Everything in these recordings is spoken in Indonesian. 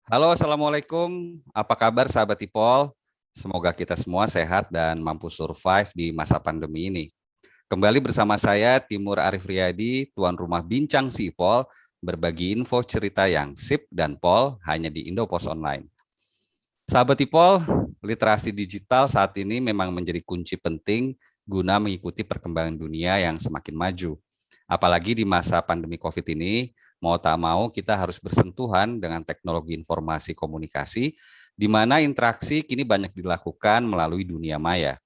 Halo, Assalamualaikum. Apa kabar sahabat Ipol? Semoga kita semua sehat dan mampu survive di masa pandemi ini. Kembali bersama saya, Timur Arif Riyadi, tuan rumah Bincang si Ipol, berbagi info cerita yang sip dan pol hanya di Indopos Online. Sahabat Ipol, literasi digital saat ini memang menjadi kunci penting guna mengikuti perkembangan dunia yang semakin maju. Apalagi di masa pandemi COVID ini, mau tak mau kita harus bersentuhan dengan teknologi informasi komunikasi, di mana interaksi kini banyak dilakukan melalui dunia maya.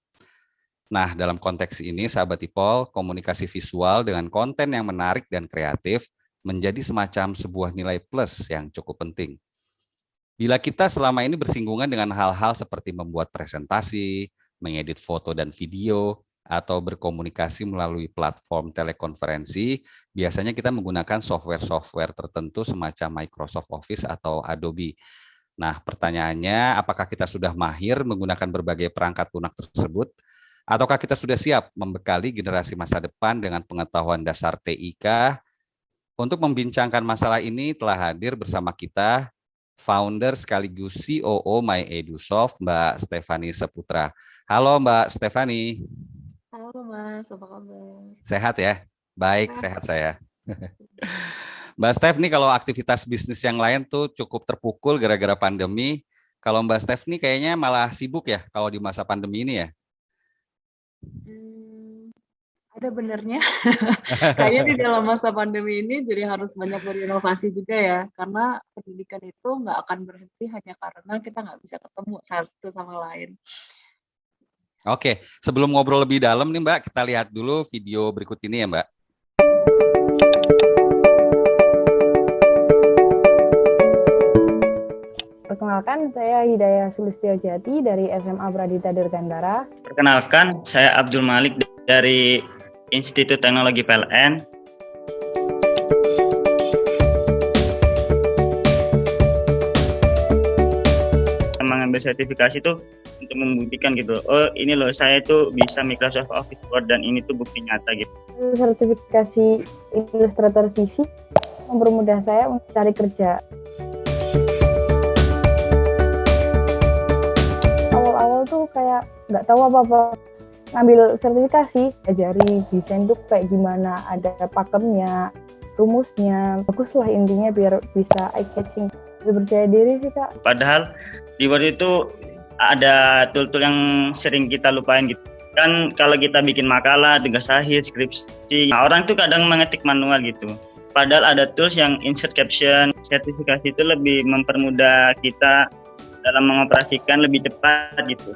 Nah, dalam konteks ini, sahabat Ipol, komunikasi visual dengan konten yang menarik dan kreatif menjadi semacam sebuah nilai plus yang cukup penting. Bila kita selama ini bersinggungan dengan hal-hal seperti membuat presentasi, mengedit foto dan video, atau berkomunikasi melalui platform telekonferensi, biasanya kita menggunakan software-software tertentu semacam Microsoft Office atau Adobe. Nah, pertanyaannya, apakah kita sudah mahir menggunakan berbagai perangkat lunak tersebut? Ataukah kita sudah siap membekali generasi masa depan dengan pengetahuan dasar TIK? Untuk membincangkan masalah ini telah hadir bersama kita founder sekaligus COO MyEdusoft, Mbak Stephanie Seputra. Halo Mbak Stephanie. Halo Mas, apa kabar? Sehat ya? Baik, sehat saya. Mbak Steph nih kalau aktivitas bisnis yang lain tuh cukup terpukul gara-gara pandemi. Kalau Mbak Steph nih kayaknya malah sibuk ya kalau di masa pandemi ini ya? Ada benernya. Kayaknya di dalam masa pandemi ini jadi harus banyak berinovasi juga ya, karena pendidikan itu nggak akan berhenti hanya karena kita nggak bisa ketemu satu sama lain. Oke, sebelum ngobrol lebih dalam nih Mbak, kita lihat dulu video berikut ini ya Mbak. Perkenalkan, saya Hidayah Sulistiojati dari SMA Pradita Dirgantara. Perkenalkan, saya Abdul Malik dari Institut Teknologi PLN. Mengambil sertifikasi itu untuk membuktikan gitu, oh ini loh saya itu bisa Microsoft Office Word dan ini tuh bukti nyata gitu. Sertifikasi Illustrator CC mempermudah saya untuk cari kerja. Awal-awal tuh kayak nggak tahu apa-apa, ngambil sertifikasi, ajari desain tuh kayak gimana, ada pakemnya, rumusnya, bagus lah intinya biar bisa eye-catching. Lebih percaya diri sih Kak. Padahal di Word itu ada tool-tool yang sering kita lupain gitu. Kan kalau kita bikin makalah, tugas akhir, skripsi, orang tuh kadang mengetik manual gitu. Padahal ada tools yang insert caption. Sertifikasi itu lebih mempermudah kita dalam mengoperasikan lebih cepat gitu.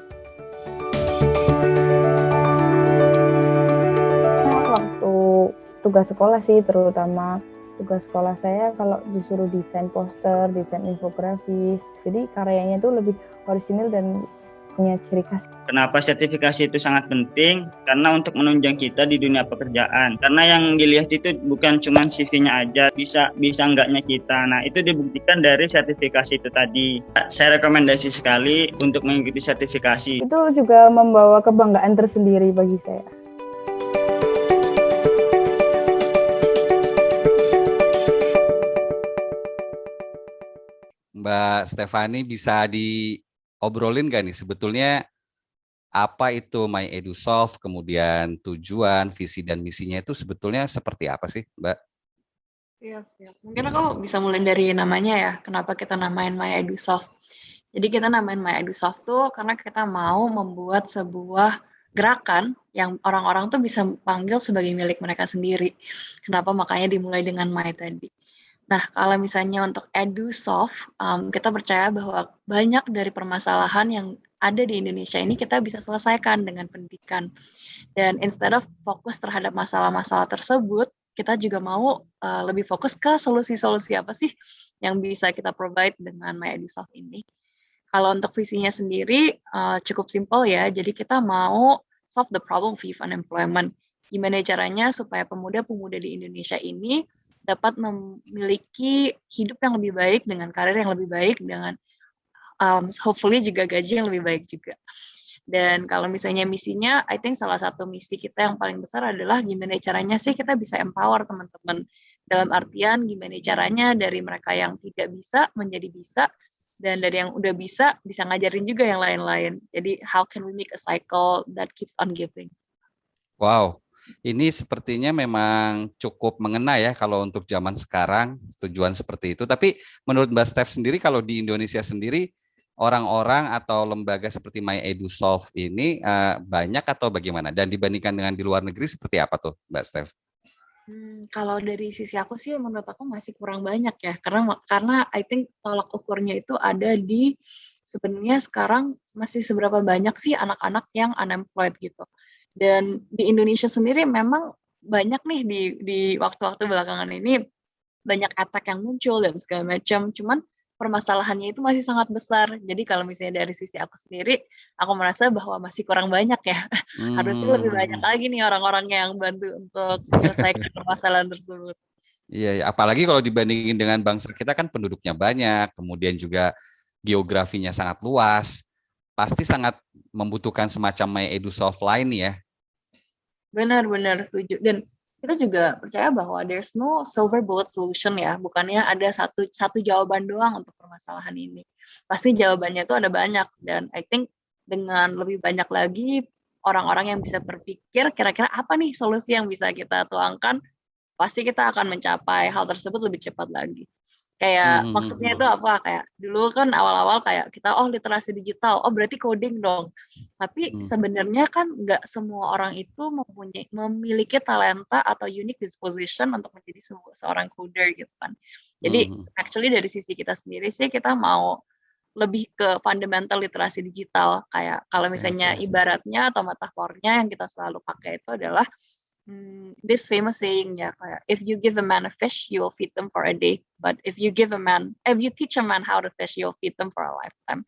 Waktu tugas sekolah sih, terutama tugas sekolah saya kalau disuruh desain poster, desain infografis, jadi karyanya itu lebih orisinil dan punya ciri khas. Kenapa sertifikasi itu sangat penting? Karena untuk menunjang kita di dunia pekerjaan. Karena yang dilihat itu bukan cuma CV-nya aja, bisa enggaknya kita. Nah, itu dibuktikan dari sertifikasi itu tadi. Saya rekomendasi sekali untuk mengikuti sertifikasi. Itu juga membawa kebanggaan tersendiri bagi saya. Mbak Stephanie bisa diobrolin nggak nih sebetulnya apa itu MyEdusoft, kemudian tujuan, visi dan misinya itu sebetulnya seperti apa sih Mbak? Siap. Mungkin aku bisa mulai dari namanya ya, kenapa kita namain MyEdusoft. Jadi kita namain MyEdusoft tuh karena kita mau membuat sebuah gerakan yang orang-orang tuh bisa panggil sebagai milik mereka sendiri. Kenapa makanya dimulai dengan My tadi. Nah, kalau misalnya untuk EduSoft, kita percaya bahwa banyak dari permasalahan yang ada di Indonesia ini kita bisa selesaikan dengan pendidikan. Dan instead of fokus terhadap masalah-masalah tersebut, kita juga mau lebih fokus ke solusi-solusi apa sih yang bisa kita provide dengan MyEdusoft ini. Kalau untuk visinya sendiri cukup simpel ya, jadi kita mau solve the problem of youth unemployment. Gimana caranya supaya pemuda-pemuda di Indonesia ini dapat memiliki hidup yang lebih baik, dengan karir yang lebih baik, dengan hopefully juga gaji yang lebih baik juga. Dan kalau misalnya misinya, I think salah satu misi kita yang paling besar adalah gimana caranya sih kita bisa empower teman-teman Dalam artian gimana caranya dari mereka yang tidak bisa menjadi bisa, dan dari yang udah bisa ngajarin juga yang lain-lain. Jadi how can we make a cycle that keeps on giving? Wow, ini sepertinya memang cukup mengena ya kalau untuk zaman sekarang, tujuan seperti itu. Tapi menurut Mbak Steph sendiri, kalau di Indonesia sendiri, orang-orang atau lembaga seperti MyEdusolve ini banyak atau bagaimana? Dan dibandingkan dengan di luar negeri seperti apa tuh Mbak Steph? Kalau dari sisi aku sih menurut aku masih kurang banyak ya, karena I think tolak ukurnya itu ada di sebenarnya sekarang masih seberapa banyak sih anak-anak yang unemployed gitu. Dan di Indonesia sendiri memang banyak nih di waktu-waktu belakangan ini banyak attack yang muncul dan segala macam. Cuman permasalahannya itu masih sangat besar. Jadi kalau misalnya dari sisi aku sendiri, aku merasa bahwa masih kurang banyak ya. Harusnya lebih banyak lagi nih orang-orang yang bantu untuk menyelesaikan permasalahan tersebut. Iya, ya. Apalagi kalau dibandingin dengan bangsa kita kan penduduknya banyak, kemudian juga geografinya sangat luas, pasti sangat membutuhkan semacam MyEdusolve lain ya. Benar-benar setuju. Dan kita juga percaya bahwa there's no silver bullet solution ya. Bukannya ada satu jawaban doang untuk permasalahan ini. Pasti jawabannya itu ada banyak. Dan I think dengan lebih banyak lagi orang-orang yang bisa berpikir kira-kira apa nih solusi yang bisa kita tuangkan, pasti kita akan mencapai hal tersebut lebih cepat lagi. Kayak maksudnya itu apa? Kayak dulu kan awal-awal kayak kita literasi digital, berarti coding dong. Tapi sebenarnya kan nggak semua orang itu memiliki talenta atau unique disposition untuk menjadi seorang coder gitu kan. Jadi actually dari sisi kita sendiri sih kita mau lebih ke fundamental literasi digital. Kayak kalau misalnya ibaratnya atau metafornya yang kita selalu pakai itu adalah this famous saying ya, kayak if you give a man a fish, you will feed them for a day, but if you teach a man how to fish, you'll feed them for a lifetime.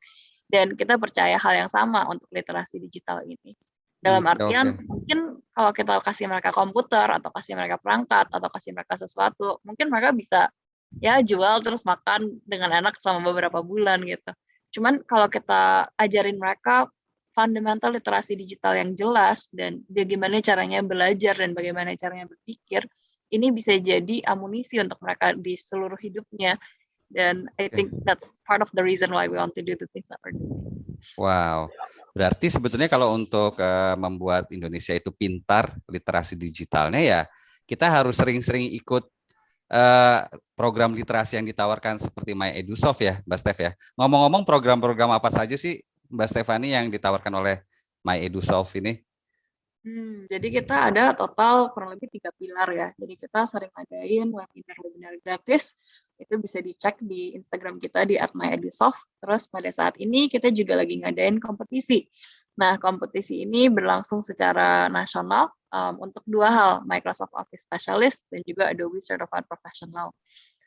Dan kita percaya hal yang sama untuk literasi digital ini. Dalam artian mungkin kalau kita kasih mereka komputer atau kasih mereka perangkat atau kasih mereka sesuatu, mungkin mereka bisa ya jual terus makan dengan enak selama beberapa bulan gitu. Cuman kalau kita ajarin mereka fundamental literasi digital yang jelas dan bagaimana caranya belajar dan bagaimana caranya berpikir, ini bisa jadi amunisi untuk mereka di seluruh hidupnya. Dan I think that's part of the reason why we want to do the things that we're doing. Wow, berarti sebetulnya kalau untuk membuat Indonesia itu pintar literasi digitalnya ya, kita harus sering-sering ikut program literasi yang ditawarkan seperti MyEdusolve ya, Mbak Steph ya. Ngomong-ngomong, program-program apa saja sih Mbak Stephanie yang ditawarkan oleh MyEdusolve ini? Jadi kita ada total kurang lebih 3 pilar ya. Jadi kita sering ngadain webinar gratis, itu bisa dicek di Instagram kita di @myedusolve. Terus pada saat ini kita juga lagi ngadain kompetisi. Nah, kompetisi ini berlangsung secara nasional untuk 2 hal, Microsoft Office Specialist dan juga Adobe Certified Professional.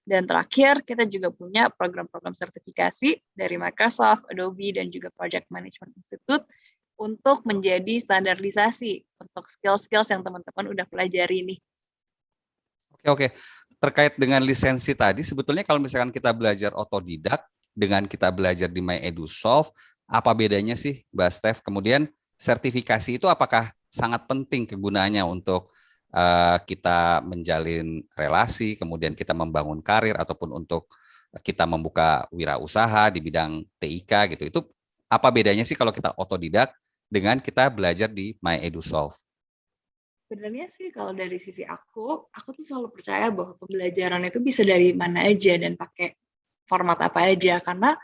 Dan terakhir, kita juga punya program-program sertifikasi dari Microsoft, Adobe, dan juga Project Management Institute untuk menjadi standarisasi untuk skill-skills yang teman-teman udah pelajari nih. Oke. Terkait dengan lisensi tadi, sebetulnya kalau misalkan kita belajar otodidak dengan kita belajar di MyEdusolve, apa bedanya sih, Mbak Steph? Kemudian sertifikasi itu apakah sangat penting kegunaannya untuk kita menjalin relasi, kemudian kita membangun karir, ataupun untuk kita membuka wirausaha di bidang TIK gitu. Itu apa bedanya sih kalau kita otodidak dengan kita belajar di MyEdusolve? Sebenarnya sih kalau dari sisi aku tuh selalu percaya bahwa pembelajaran itu bisa dari mana aja dan pakai format apa aja, karena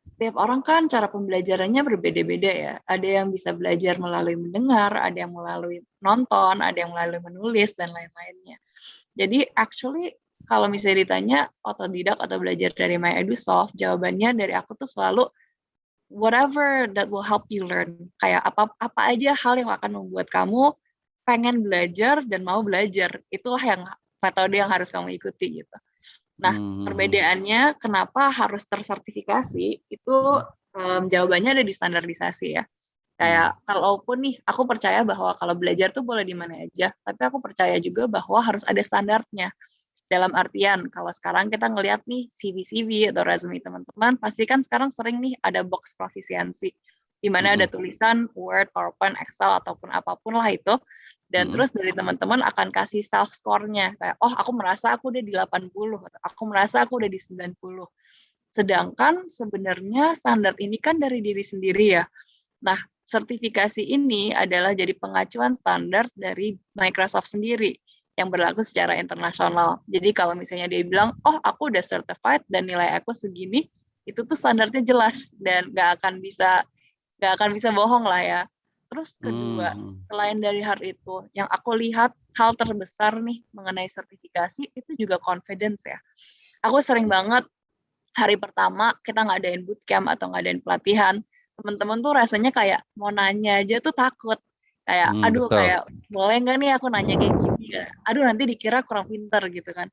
setiap orang kan cara pembelajarannya berbeda-beda ya. Ada yang bisa belajar melalui mendengar, ada yang melalui nonton, ada yang melalui menulis, dan lain-lainnya. Jadi actually kalau misalnya ditanya otodidak atau belajar dari MyEdusolve, jawabannya dari aku tuh selalu whatever that will help you learn. Kayak apa aja hal yang akan membuat kamu pengen belajar dan mau belajar. Itulah yang metode yang harus kamu ikuti gitu. Nah, perbedaannya kenapa harus tersertifikasi itu jawabannya ada di standarisasi ya. Kayak kalaupun nih aku percaya bahwa kalau belajar tuh boleh di mana aja, tapi aku percaya juga bahwa harus ada standarnya. Dalam artian kalau sekarang kita ngelihat nih CV atau resume teman-teman, pasti kan sekarang sering nih ada box profisiensi di mana ada tulisan Word, PowerPoint, Excel ataupun apapun lah itu. Dan Mm-mm. terus dari teman-teman akan kasih self score-nya. Kayak, oh aku merasa aku udah di 80, atau aku merasa aku udah di 90. Sedangkan sebenarnya standar ini kan dari diri sendiri ya. Nah, sertifikasi ini adalah jadi pengacuan standar dari Microsoft sendiri yang berlaku secara internasional. Jadi kalau misalnya dia bilang, oh aku udah certified dan nilai aku segini, itu tuh standarnya jelas dan nggak akan bisa bohong lah ya. Terus kedua, Hmm. selain dari hal itu, yang aku lihat hal terbesar nih mengenai sertifikasi itu juga confidence ya. Aku sering banget hari pertama kita ngadain bootcamp atau ngadain pelatihan, teman-teman tuh rasanya kayak mau nanya aja tuh takut. Kayak, aduh Betul. kayak boleh nggak nih aku nanya kayak gini ya? Aduh nanti dikira kurang pinter gitu kan.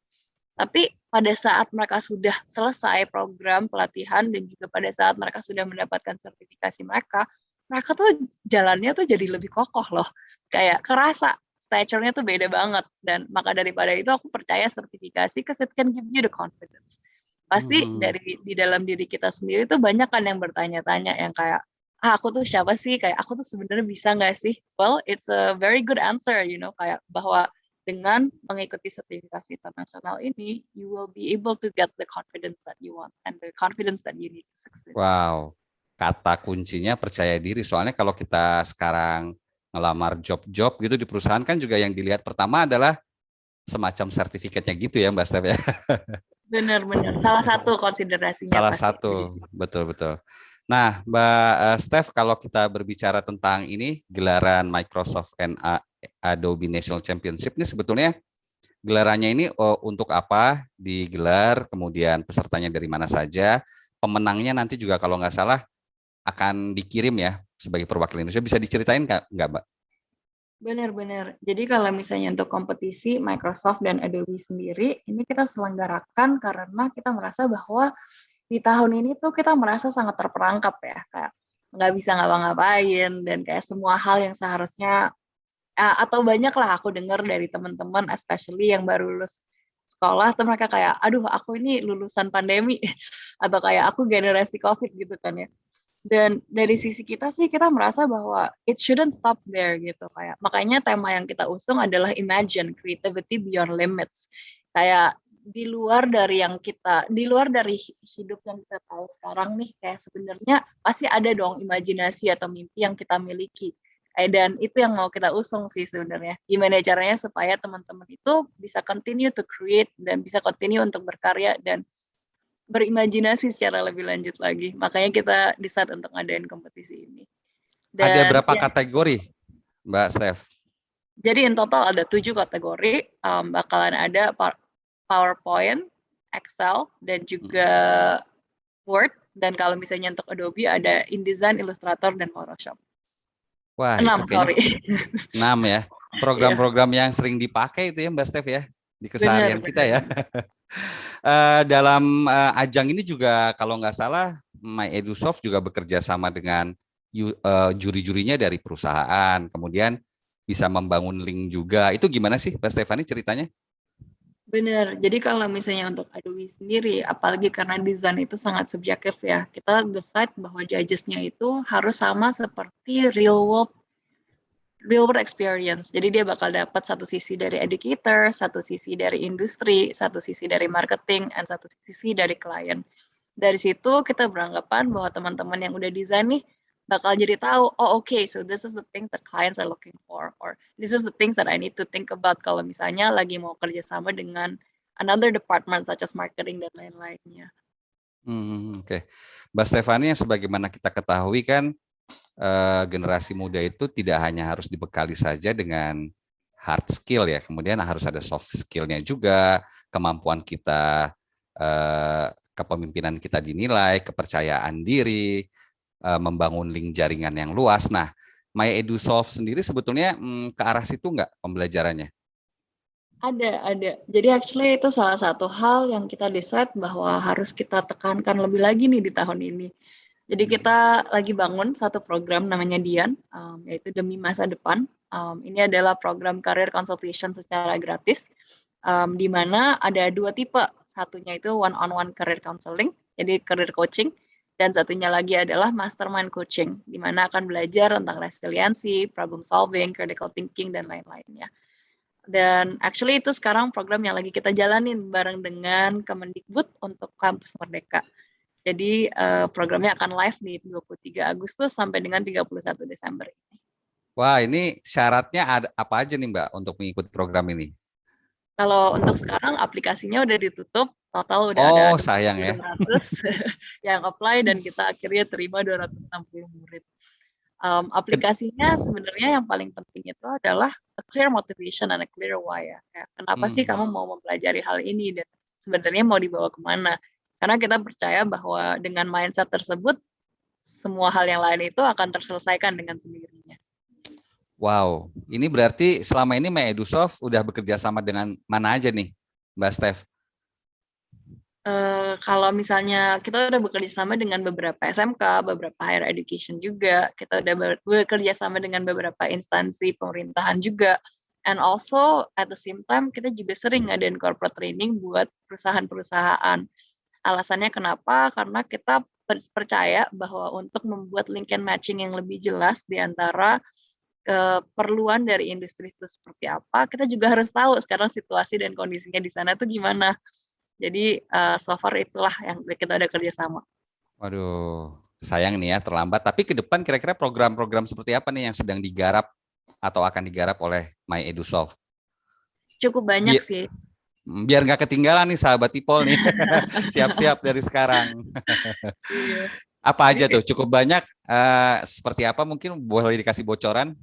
Tapi pada saat mereka sudah selesai program pelatihan dan juga pada saat mereka sudah mendapatkan sertifikasi mereka tuh jalannya tuh jadi lebih kokoh loh. Kayak kerasa stature-nya tuh beda banget. Dan maka daripada itu aku percaya sertifikasi because it can give you the confidence. Pasti Hmm. dari di dalam diri kita sendiri tuh banyak kan yang bertanya-tanya yang kayak, aku tuh siapa sih? Kayak aku tuh sebenarnya bisa nggak sih? Well, it's a very good answer, kayak bahwa dengan mengikuti sertifikasi internasional ini, you will be able to get the confidence that you want and the confidence that you need to succeed. Wow, kata kuncinya percaya diri. Soalnya kalau kita sekarang ngelamar job-job gitu di perusahaan kan juga yang dilihat pertama adalah semacam sertifikatnya gitu ya Mbak Steph ya. Benar-benar. Salah satu konsiderasinya Salah pasti. satu, betul-betul. Nah, Mbak Steph, kalau kita berbicara tentang ini, gelaran Microsoft and Adobe National Championship ini sebetulnya gelarannya ini untuk apa digelar, kemudian pesertanya dari mana saja, pemenangnya nanti juga kalau nggak salah akan dikirim ya sebagai perwakilan Indonesia. Bisa diceritain nggak, Mbak? Benar-benar. Jadi kalau misalnya untuk kompetisi Microsoft dan Adobe sendiri, ini kita selenggarakan karena kita merasa bahwa di tahun ini tuh kita merasa sangat terperangkap ya, kayak nggak bisa ngapa-ngapain dan kayak semua hal yang seharusnya atau banyak lah aku dengar dari teman-teman, especially yang baru lulus sekolah tuh mereka kayak, aduh aku ini lulusan pandemi atau kayak aku generasi COVID gitu kan ya. Dan dari sisi kita sih kita merasa bahwa it shouldn't stop there gitu kayak. Makanya tema yang kita usung adalah Imagine Creativity Beyond Limits. Kayak di luar dari hidup yang kita tahu sekarang nih kayak sebenarnya pasti ada dong imajinasi atau mimpi yang kita miliki. Dan itu yang mau kita usung sih sebenarnya. Gimana caranya supaya teman-teman itu bisa continue to create dan bisa continue untuk berkarya dan berimajinasi secara lebih lanjut lagi. Makanya kita decide untuk ngadain kompetisi ini. Ada Dan berapa ya, kategori, Mbak Steph? jadi in total ada 7 kategori. Bakalan ada PowerPoint, Excel, dan juga Word. Dan kalau misalnya untuk Adobe ada InDesign, Illustrator, dan Photoshop. Wah, 6, itu kayaknya sorry. 6 ya. Program-program yang sering dipakai itu ya Mbak Steph ya di keseharian kita ya. Dalam ajang ini juga kalau nggak salah MyEdusoft juga bekerja sama dengan juri-jurinya dari perusahaan, kemudian bisa membangun link juga. Itu gimana sih Mbak Stefani ceritanya? Benar. Jadi kalau misalnya untuk Adobe sendiri, apalagi karena desain itu sangat subjektif ya, kita decide bahwa judges-nya itu harus sama seperti real world experience. Jadi dia bakal dapat satu sisi dari educator, satu sisi dari industri, satu sisi dari marketing, dan satu sisi dari klien. Dari situ kita beranggapan bahwa teman-teman yang udah desain nih bakal jadi tahu, oh okay, so this is the things that clients are looking for, or this is the things that I need to think about kalau misalnya lagi mau kerjasama dengan another department such as marketing dan lain-lainnya. Oke. Mbak Stefani, sebagaimana kita ketahui kan generasi muda itu tidak hanya harus dibekali saja dengan hard skill ya, kemudian harus ada soft skill-nya juga, kemampuan kita, kepemimpinan kita dinilai, kepercayaan diri, membangun link jaringan yang luas. Nah, MyEdusoft sendiri sebetulnya ke arah situ nggak pembelajarannya? Ada. Jadi actually itu salah satu hal yang kita decide bahwa harus kita tekankan lebih lagi nih di tahun ini. Jadi kita lagi bangun satu program namanya Dian, yaitu Demi Masa Depan. Ini adalah program career consultation secara gratis, di mana ada 2 tipe. Satunya itu one-on-one career counseling, jadi career coaching. Dan satunya lagi adalah mastermind coaching, di mana akan belajar tentang resiliensi, problem solving, critical thinking, dan lain-lainnya. Dan actually itu sekarang program yang lagi kita jalanin bareng dengan Kemendikbud untuk Kampus Merdeka. Jadi programnya akan live di 23 Agustus sampai dengan 31 Desember ini. Wah, ini syaratnya ada apa aja nih Mbak untuk mengikuti program ini? Kalau untuk sekarang aplikasinya udah ditutup, total udah ada Oh, sayang ya. 200 yang apply dan kita akhirnya terima 260 murid. Aplikasinya sebenarnya yang paling penting itu adalah a clear motivation and a clear why ya. Kayak, kenapa sih kamu mau mempelajari hal ini dan sebenarnya mau dibawa kemana? Karena kita percaya bahwa dengan mindset tersebut, semua hal yang lain itu akan terselesaikan dengan sendirinya. Wow, ini berarti selama ini MyEdusoft udah bekerja sama dengan mana aja nih, Mbak Steph? Kalau misalnya kita udah bekerja sama dengan beberapa SMK, beberapa higher education juga, kita udah bekerja sama dengan beberapa instansi pemerintahan juga, and also at the same time kita juga sering ngadain corporate training buat perusahaan-perusahaan. Alasannya kenapa? Karena kita percaya bahwa untuk membuat link and matching yang lebih jelas di antara keperluan dari industri itu seperti apa, kita juga harus tahu sekarang situasi dan kondisinya di sana tuh gimana. Jadi so far itulah yang kita ada kerjasama. Waduh, sayang nih ya terlambat. Tapi ke depan kira-kira program-program seperti apa nih yang sedang digarap atau akan digarap oleh MyEdusoft? Cukup banyak sih. Biar nggak ketinggalan nih sahabat Ipol nih. Siap-siap dari sekarang. Iya. Apa aja tuh? Cukup banyak. Seperti apa mungkin boleh dikasih bocoran?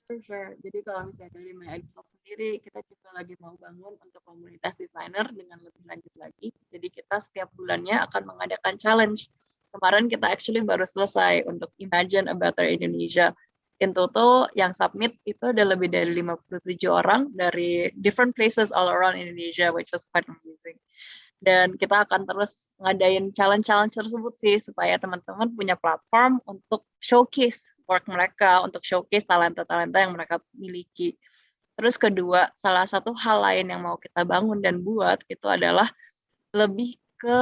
Sure. Jadi kalau misalnya dari MyEdusoft sendiri, kita juga lagi mau bangun untuk komunitas desainer dengan lebih lanjut lagi. Jadi kita setiap bulannya akan mengadakan challenge. Kemarin kita actually baru selesai untuk Imagine a Better Indonesia. In total yang submit itu ada lebih dari 57 orang dari different places all around Indonesia, which was quite amazing. Dan kita akan terus ngadain challenge-challenge tersebut sih, supaya teman-teman punya platform untuk showcase work mereka, untuk showcase talenta-talenta yang mereka miliki. Terus kedua, salah satu hal lain yang mau kita bangun dan buat itu adalah lebih ke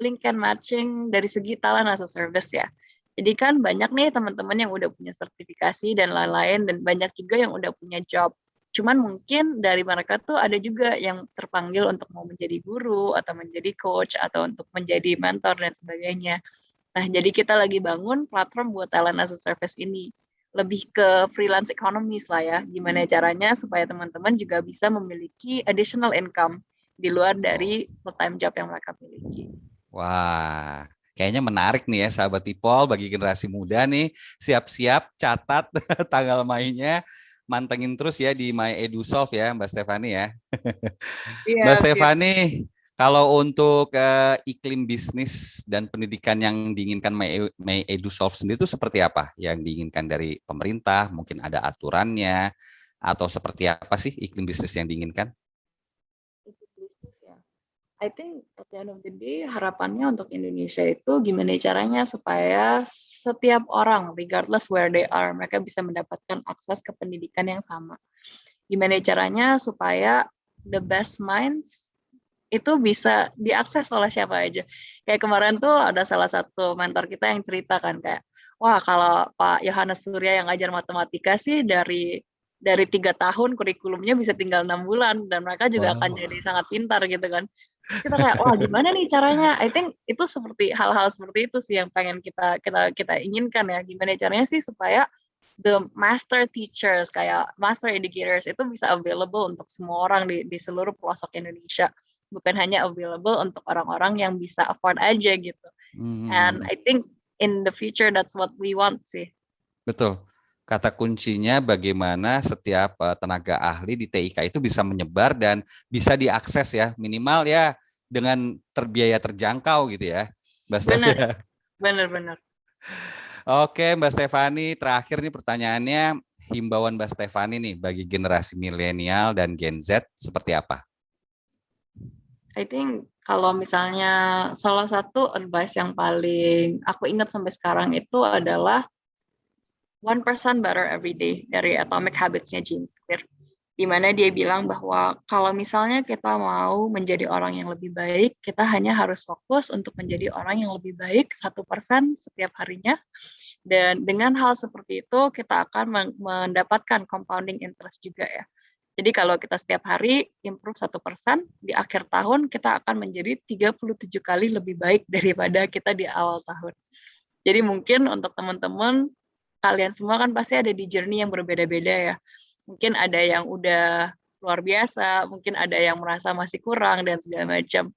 link and matching dari segi talent as a service ya. Jadi kan banyak nih teman-teman yang udah punya sertifikasi dan lain-lain, dan banyak juga yang udah punya job. Cuman mungkin dari mereka tuh ada juga yang terpanggil untuk mau menjadi guru, atau menjadi coach, atau untuk menjadi mentor, dan sebagainya. Nah, jadi kita lagi bangun platform buat talent as a service ini. Lebih ke freelance economies lah ya. Gimana caranya supaya teman-teman juga bisa memiliki additional income di luar dari full-time job yang mereka miliki. Wah, kayaknya menarik nih ya sahabat Ipol, bagi generasi muda nih. Siap-siap catat tanggal mainnya. Mantengin terus ya di MyEdusoft ya Mbak Stefani ya. Iya, Mbak Stefani, kalau untuk iklim bisnis dan pendidikan yang diinginkan MyEdusoft sendiri itu seperti apa? Yang diinginkan dari pemerintah, mungkin ada aturannya, atau seperti apa sih iklim bisnis yang diinginkan? I think at the end of the day harapannya untuk Indonesia itu gimana caranya supaya setiap orang regardless where they are mereka bisa mendapatkan akses ke pendidikan yang sama. Gimana caranya supaya the best minds itu bisa diakses oleh siapa aja. Kayak kemarin tuh ada salah satu mentor kita yang cerita kan kayak, wah kalau Pak Yohanes Surya yang ngajar matematika sih dari 3 tahun kurikulumnya bisa tinggal 6 bulan dan mereka juga akan jadi sangat pintar gitu kan. Kita kayak wah gimana nih caranya? I think itu seperti hal-hal seperti itu sih yang pengen kita inginkan ya. Gimana caranya sih supaya the master teachers kayak master educators itu bisa available untuk semua orang di seluruh pelosok Indonesia. Bukan hanya available untuk orang-orang yang bisa afford aja gitu. And I think in the future that's what we want sih. Betul. Kata kuncinya bagaimana setiap tenaga ahli di TIK itu bisa menyebar dan bisa diakses ya, minimal ya dengan biaya terjangkau gitu ya, Mbak Stefani. Benar. Oke, Mbak Stefani, terakhir nih pertanyaannya, himbauan Mbak Stefani nih bagi generasi milenial dan Gen Z seperti apa? I think kalau misalnya salah satu advice yang paling aku ingat sampai sekarang itu adalah 1% better every day dari Atomic Habits-nya James Clear. di mana dia bilang bahwa kalau misalnya kita mau menjadi orang yang lebih baik, kita hanya harus fokus untuk menjadi orang yang lebih baik 1% setiap harinya. Dan dengan hal seperti itu, kita akan mendapatkan compounding interest juga ya. Jadi kalau kita setiap hari improve 1%, di akhir tahun kita akan menjadi 37 kali lebih baik daripada kita di awal tahun. Jadi mungkin untuk teman-teman, kalian semua kan pasti ada di journey yang berbeda-beda ya. Mungkin ada yang udah luar biasa, mungkin ada yang merasa masih kurang dan segala macam.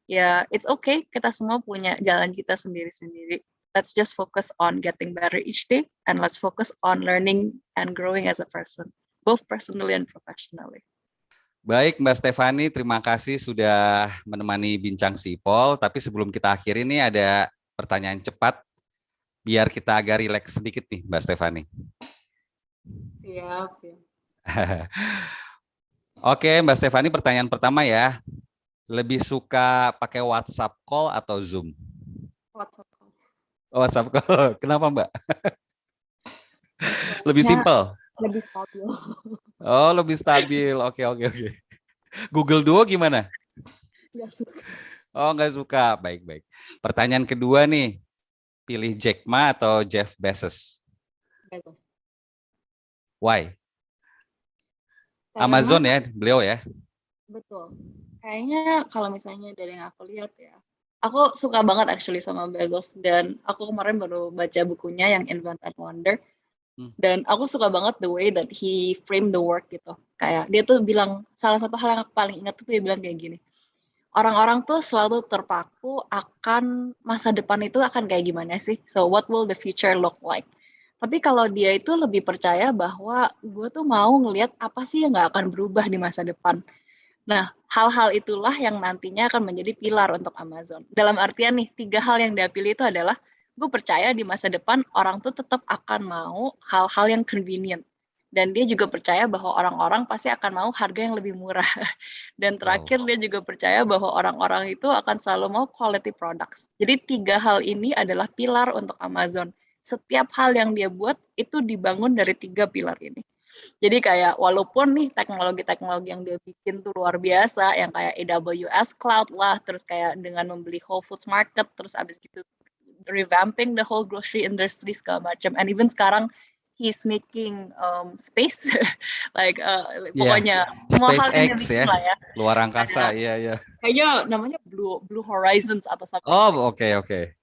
Ya, it's okay, kita semua punya jalan kita sendiri-sendiri. Let's just focus on getting better each day, and let's focus on learning and growing as a person, both personally and professionally. Baik, Mbak Stefani, terima kasih sudah menemani bincang si Ipol. Tapi sebelum kita akhiri ini ada pertanyaan cepat, biar kita agak rileks sedikit nih, Mbak Stefani. Siap, siap. Oke, Mbak Stefani, pertanyaan pertama ya. Lebih suka pakai WhatsApp call atau Zoom? WhatsApp. WhatsApp call. Kenapa, Mbak? Lebih simpel. Lebih stabil. Oh, lebih stabil. Oke. Google Duo gimana? Nggak suka. Oh, nggak suka. Baik. Pertanyaan kedua nih. Pilih Jack Ma atau Jeff Bezos? Bezos. Why? Karena, Amazon ya, beliau ya? betul. Kayaknya kalau misalnya dari yang aku lihat ya, aku suka banget actually sama Bezos, dan aku kemarin baru baca bukunya yang Invent and Wonder, dan aku suka banget the way that he frame the work gitu. Kayak dia tuh bilang, salah satu hal yang aku paling ingat tuh dia bilang kayak gini, orang-orang tuh selalu terpaku akan masa depan itu akan kayak gimana sih, so what will the future look like. Tapi kalau dia itu lebih percaya bahwa gue tuh mau ngelihat apa sih yang nggak akan berubah di masa depan. Nah, hal-hal itulah yang nantinya akan menjadi pilar untuk Amazon. Dalam artian nih, 3 hal yang dia pilih itu adalah, gue percaya di masa depan orang tuh tetap akan mau hal-hal yang convenient. Dan dia juga percaya bahwa orang-orang pasti akan mau harga yang lebih murah. Dan terakhir dia juga percaya bahwa orang-orang itu akan selalu mau quality products. Jadi 3 hal ini adalah pilar untuk Amazon. Setiap hal yang dia buat itu dibangun dari 3 pilar ini. Jadi kayak walaupun nih teknologi-teknologi yang dia bikin tuh luar biasa, yang kayak AWS Cloud lah, terus kayak dengan membeli Whole Foods Market, terus abis gitu revamping the whole grocery industry segala macam. And even sekarang he's making space, like pokoknya semua hal yang dia SpaceX bikin ya, lah ya. luar angkasa, iya. Kayaknya namanya Blue Horizons atau something. Oh, oke.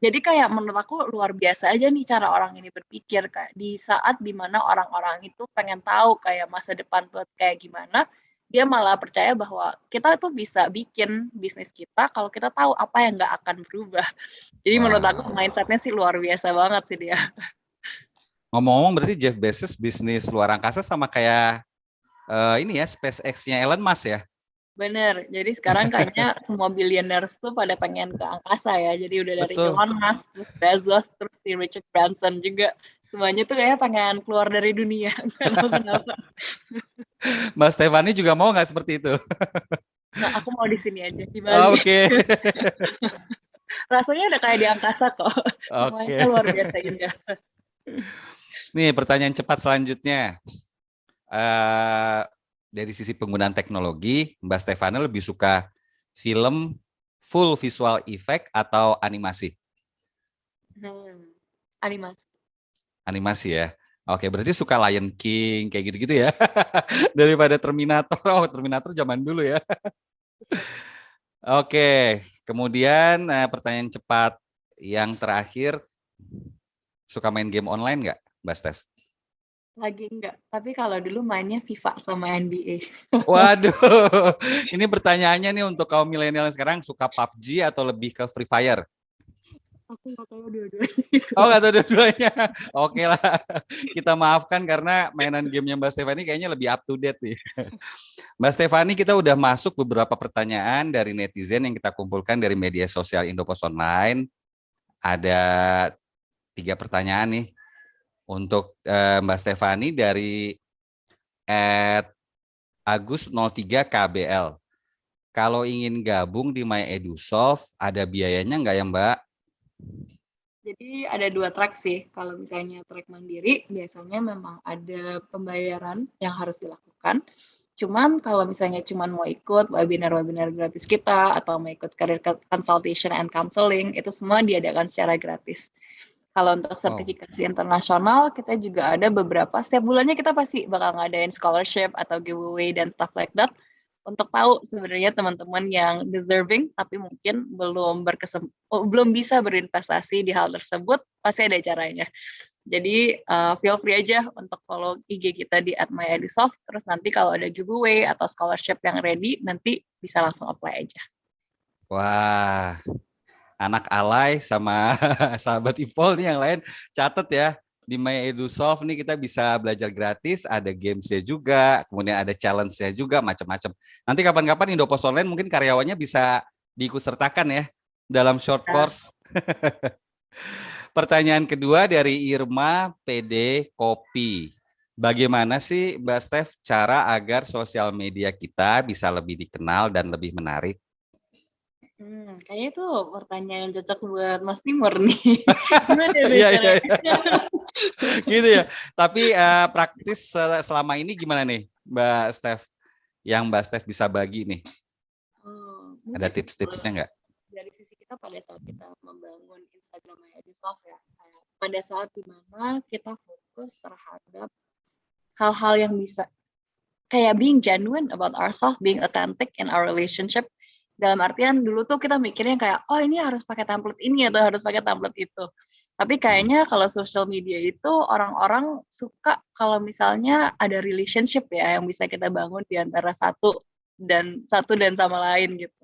Jadi kayak menurut aku luar biasa aja nih cara orang ini berpikir, kayak di saat dimana orang-orang itu pengen tahu kayak masa depan tuh kayak gimana, dia malah percaya bahwa kita tuh bisa bikin bisnis kita kalau kita tahu apa yang nggak akan berubah. Jadi menurut aku mindsetnya sih luar biasa banget sih dia. Ngomong-ngomong berarti Jeff Bezos bisnis luar angkasa sama kayak ini ya, SpaceX-nya Elon Musk ya? Bener, jadi sekarang kayaknya semua billionaires tuh pada pengen ke angkasa ya. Jadi udah dari Betul. Elon Musk, terus Bezos, terus si Richard Branson juga. Semuanya tuh kayaknya pengen keluar dari dunia. Nggak tahu kenapa. Mbak Stefani juga mau nggak seperti itu? Nah, aku mau di sini aja, di Bali. Oh, oke. Rasanya udah kayak di angkasa kok. Oke. Semuanya luar biasa indah. Nih pertanyaan cepat selanjutnya. Dari sisi penggunaan teknologi, Mbak Stefani lebih suka film full visual effect atau animasi? Animasi. Animasi ya. Oke, berarti suka Lion King kayak gitu-gitu ya. Daripada Terminator. Oh, Terminator zaman dulu ya. Oke, kemudian pertanyaan cepat yang terakhir, suka main game online nggak, Mbak Stef? Lagi enggak, tapi kalau dulu mainnya FIFA sama NBA. Waduh, ini pertanyaannya nih untuk kaum milenial sekarang, suka PUBG atau lebih ke Free Fire? Aku nggak tahu dua-duanya. Oh, nggak tahu dua-duanya. Oke lah, kita maafkan karena mainan gamenya Mbak Stefani kayaknya lebih up to date nih. Mbak Stefani, kita udah masuk beberapa pertanyaan dari netizen yang kita kumpulkan dari media sosial Indopos Online. Ada 3 pertanyaan nih. Untuk Mbak Stefani dari @agus03kbl. Kalau ingin gabung di My EduSoft, ada biayanya nggak ya, Mbak? Jadi ada 2 track sih. Kalau misalnya track mandiri, biasanya memang ada pembayaran yang harus dilakukan. Cuman kalau misalnya cuman mau ikut webinar-webinar gratis kita atau mau ikut career consultation and counseling, itu semua diadakan secara gratis. Kalau untuk Wow. sertifikasi internasional, kita juga ada beberapa, setiap bulannya kita pasti bakal ngadain scholarship atau giveaway dan stuff like that, untuk tahu sebenarnya teman-teman yang deserving tapi mungkin belum bisa berinvestasi di hal tersebut, pasti ada caranya. Jadi feel free aja untuk follow IG kita di @myedusoft, terus nanti kalau ada giveaway atau scholarship yang ready, nanti bisa langsung apply aja. Wah, anak alay sama sahabat Ipol nih yang lain catat ya. Di My EduSoft nih kita bisa belajar gratis, ada gamesnya juga, kemudian ada challenge-nya juga, macam-macam. Nanti kapan-kapan Indopos Online mungkin karyawannya bisa diikutsertakan ya dalam short course. Pertanyaan kedua dari Irma PD Kopi. Bagaimana sih Mbak Steph cara agar sosial media kita bisa lebih dikenal dan lebih menarik? Kayaknya itu pertanyaan yang cocok buat Mas Timur nih. Gimana ya Iya, caranya? gitu ya. Tapi praktis selama ini gimana nih Mbak Steph? Yang Mbak Steph bisa bagi nih. Ada Mungkin tips-tipsnya nggak? dari sisi kita pada saat kita membangun Instagram EduSoft ya, pada saat dimana kita fokus terhadap hal-hal yang bisa kayak being genuine about ourselves, being authentic in our relationship. Dalam artian dulu tuh kita mikirnya kayak, oh ini harus pakai template ini atau harus pakai template itu. Tapi kayaknya kalau social media itu orang-orang suka kalau misalnya ada relationship ya yang bisa kita bangun di antara satu dan sama lain gitu.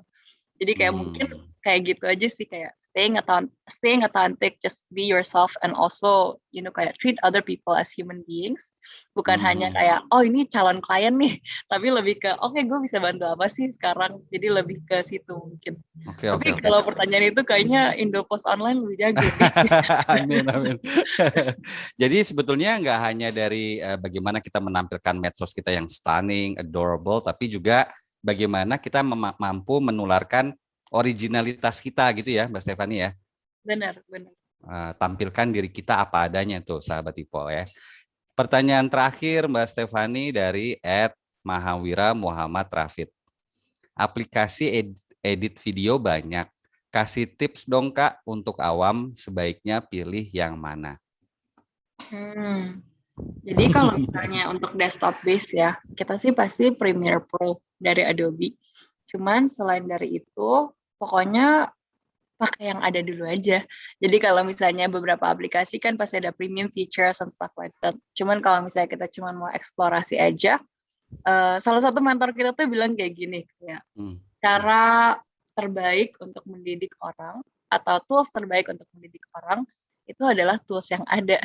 Jadi kayak mungkin kayak gitu aja sih, kayak staying authentic, just be yourself, and also kayak treat other people as human beings, bukan hanya kayak oh ini calon klien nih, tapi lebih ke oke, gue bisa bantu apa sih sekarang, jadi lebih ke situ mungkin. Tapi kalau pertanyaan itu kayaknya Indopos Online lebih jago nih. Amin. Jadi sebetulnya nggak hanya dari bagaimana kita menampilkan medsos kita yang stunning, adorable, tapi juga bagaimana kita mampu menularkan originalitas kita gitu ya Mbak Stefani ya. Benar. Tampilkan diri kita apa adanya tuh sahabat Ipol ya. Pertanyaan terakhir Mbak Stefani dari @Mahawira Muhammad Rafid. Aplikasi edit video banyak. Kasih tips dong Kak untuk awam, sebaiknya pilih yang mana? Jadi kalau misalnya untuk desktop base ya, kita sih pasti Premiere Pro dari Adobe. Cuman selain dari itu, pokoknya pakai yang ada dulu aja. Jadi kalau misalnya beberapa aplikasi kan pasti ada premium features and stuff like that. Cuman kalau misalnya kita cuma mau eksplorasi aja, salah satu mentor kita tuh bilang kayak gini, ya, cara terbaik untuk mendidik orang atau tools terbaik untuk mendidik orang itu adalah tools yang ada.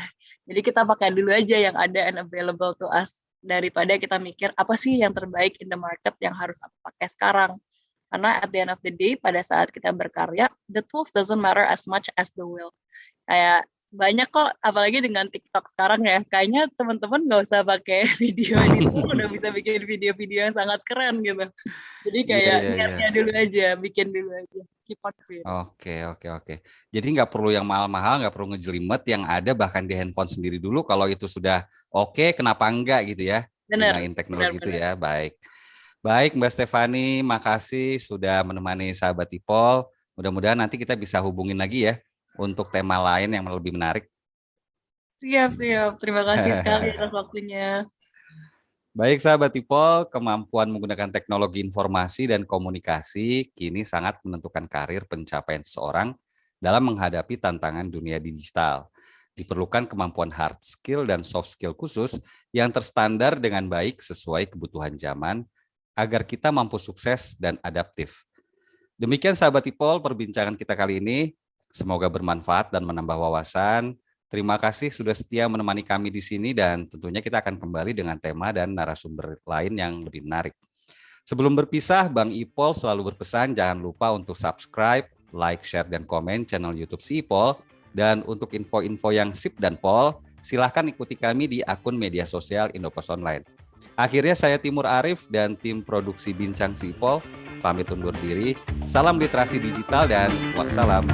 Jadi kita pakai dulu aja yang ada and available to us, daripada kita mikir apa sih yang terbaik in the market yang harus aku pakai sekarang. Karena at the end of the day, pada saat kita berkarya, the tools doesn't matter as much as the will. Kayak banyak kok, apalagi dengan TikTok sekarang ya, kayaknya teman-teman nggak usah pakai video ini, udah bisa bikin video-video yang sangat keren gitu. Jadi kayak niatnya dulu aja, bikin dulu aja. Keep on doing. Oke. Jadi nggak perlu yang mahal-mahal, nggak perlu ngejelimet, yang ada bahkan di handphone sendiri dulu. Kalau itu sudah oke, kenapa enggak gitu ya? Gunain teknologi itu ya, Baik Mbak Stefani, makasih sudah menemani sahabat Ipol. Mudah-mudahan nanti kita bisa hubungin lagi ya untuk tema lain yang lebih menarik. Siap. Terima kasih sekali atas waktunya. Baik sahabat Ipol, kemampuan menggunakan teknologi informasi dan komunikasi kini sangat menentukan karir pencapaian seseorang dalam menghadapi tantangan dunia digital. Diperlukan kemampuan hard skill dan soft skill khusus yang terstandar dengan baik sesuai kebutuhan zaman, agar kita mampu sukses dan adaptif. Demikian sahabat Ipol, perbincangan kita kali ini. Semoga bermanfaat dan menambah wawasan. Terima kasih sudah setia menemani kami di sini, dan tentunya kita akan kembali dengan tema dan narasumber lain yang lebih menarik. Sebelum berpisah, Bang Ipol selalu berpesan jangan lupa untuk subscribe, like, share, dan komen channel YouTube si Ipol. Dan untuk info-info yang sip dan pol, silahkan ikuti kami di akun media sosial Indopos Online. Akhirnya saya Timur Arif dan tim produksi Bincang si Ipol pamit undur diri. Salam literasi digital dan wassalam.